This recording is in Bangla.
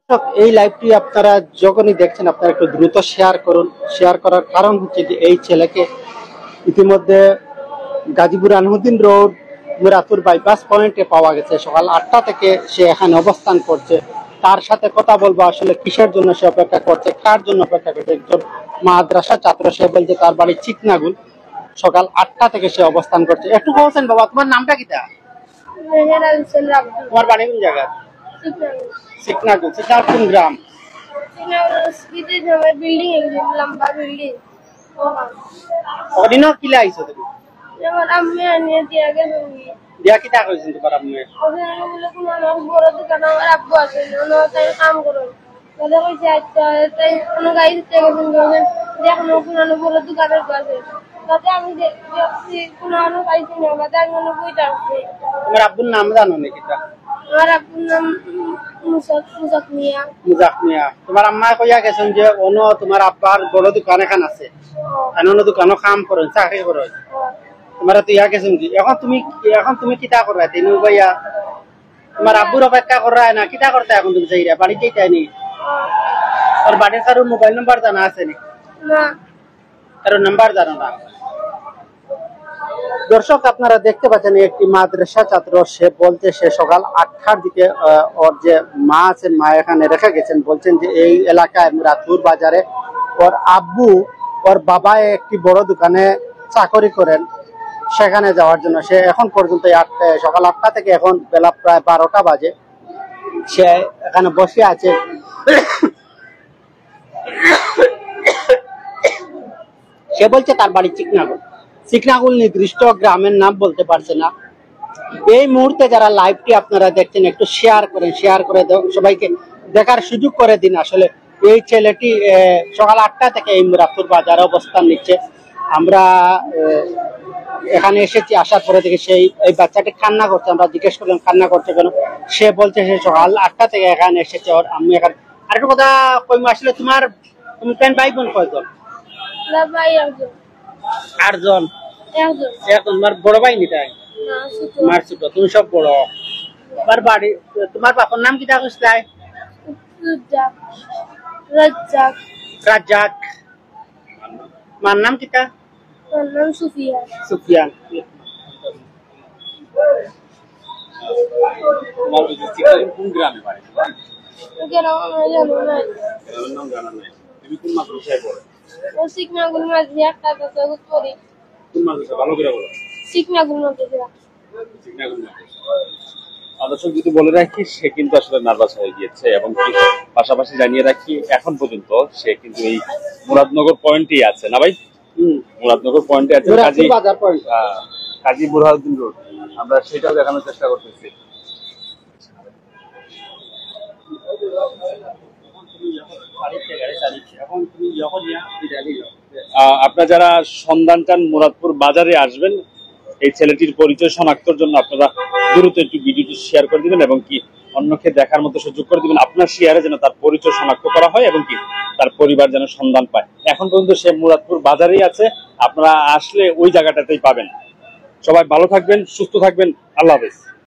এই লাইভটি আপনারা যখনই দেখছেন আপনারা একটু দ্রুত শেয়ার করুন। শেয়ার করার কারণ হচ্ছে যে এই ছেলেকে ইতিমধ্যে গাজীপুর আনহুদ্দিন রোড মুরাদপুর বাইপাস পয়েন্টে পাওয়া গেছে। সকাল 8টা থেকে সে এখানে অবস্থান করছে। তার সাথে কথা বলবো আসলে কিসের জন্য সে অপেক্ষা করছে, কার জন্য অপেক্ষা করছে। একজন মাদ্রাসা ছাত্র, সে বলছে তার বাড়ি চিকনাগুল। সকাল 8টা থেকে সে অবস্থান করছে। একটু বলছেন বাবা, তোমার নামটা কিটা? তোমার বাড়ি কোন জায়গা? চিকনাগুল। চিকনাগুল কোন গ্রাম? কিলা আইছো তুমি? দিয়া কিটা কইছেন তোমার আম্মু? বড় দোকান আমার আব্বু আছে, কাম করে কইছে আচ্ছা তাই কোনো গাড়ি দিতে গেছেন দেখুন কোনো বড় দোকানের কাছে তাতে আমি দেখছি কোনো আলো পাইছি না, বাদে আমি মনে বইটা আসছি। তোমার আব্বুর নাম জানো নাকি? আমার আব্বুর নাম মুজাক মিয়া। মুজাক মিয়া। তোমার আম্মা কইয়া গেছেন যে অন্য তোমার আব্বার বড় দোকান এখান আছে, অন্য দোকানও কাম করেন, চাকরি করেন। তোমার তো ইয়া গেছেন কি এখন তুমি কিতা করবা? তিন ভাইয়া তোমার আব্বুর অপেক্ষা করা না কিতা করতে? এখন তুমি যাইরা বাড়ি যাইতাই নি? আর বাড়ির কারো মোবাইল নাম্বার জানা আছে নি? না, কারো নাম্বার জানো না? দর্শক আপনারা দেখতে পাচ্ছেন একটি মাদ্রাসা ছাত্র, সে বলছে সে সকাল 8টার দিকে ওর যে মা আছেন, মা এখানে রেখে গেছেন। বলছেন যে এই এলাকায় মুরাদপুর বাজারে ওর আব্বু ওর বাবা একটি বড় দোকানে চাকরি করেন, সেখানে যাওয়ার জন্য সে এখন পর্যন্ত সকাল 8টা থেকে এখন বেলা প্রায় 12টা বাজে সে এখানে বসে আছে। সে বলছে তার বাড়ি চিকনাগুল। চিকনাগুল নির্দিষ্ট গ্রামের নাম বলতে পারছে না। এই মুহূর্তে যারা লাইভটি আপনারা দেখছেন একটু শেয়ার করেন, শেয়ার করে সবাইকে দেখার সুযোগ করে দিন। আসলে এই ছেলেটি সকাল 8টা থেকে এই মুরাদপুর বাজারে অবস্থান নিচ্ছে। আমরা এখানে এসেছি, আসার পরে থেকে এই বাচ্চাটি কান্না করছে। আমরা জিজ্ঞেস করলাম কান্না করছে কেন, সে বলছে সে সকাল 8টা থেকে এখানে এসেছে। ওর আমি এখানে আরেকটু কথা কইমা, আসলে তুমি ভাই বোন কয়জন? আটজন। তোমার বড় ভাই নি? তাই তোমার ছোট, তুমি সব বড়। তোমার বাড়ি, তোমার বাবার নাম কিটা কইছলাই? রাজ্জাক। মার নাম কিটা? সুফিয়ান। তোমার কোন গ্রামে বাড়ি? তুমি কোন মাদ্রাসায় পড়ো? চিকনাগুল মাদ্রাসা একটা পড়ি। কোন মাদ্রাসা? ভালো করে বলো। চিকনাগুল মাদ্রাসা। দর্শক যদি বলে রাখি, সে কিন্তু আসলে নার্ভাস হয়ে গিয়েছে এবং পাশাপাশি জানিয়ে রাখি এখন পর্যন্ত সে কিন্তু এই মুরাদনগর পয়েন্টেই আছে না ভাই? মুরাদনগর পয়েন্টে আছে, কাজী বুরহানুদ্দিন রোড। আমরা সেটাও দেখানোর চেষ্টা করতেছি। আপনারা যারা সন্ধান চান মুরাদপুর বাজারে আসবেন, এই ছেলেটির পরিচয় শনাক্তর জন্য আপনারা দ্রুত একটু ভিডিওটি শেয়ার করে দিবেন এবং কি অন্যকে দেখার মতো সুযোগ করে দিবেন। আপনার শেয়ারে যেন তার পরিচয় শনাক্ত করা হয় এবং কি তার পরিবার যেন সন্ধান পায়। এখন পর্যন্ত সে মুরাদপুর বাজারেই আছে, আপনারা আসলে ওই জায়গাটাতেই পাবেন। সবাই ভালো থাকবেন, সুস্থ থাকবেন। আল্লাহ হাফেজ।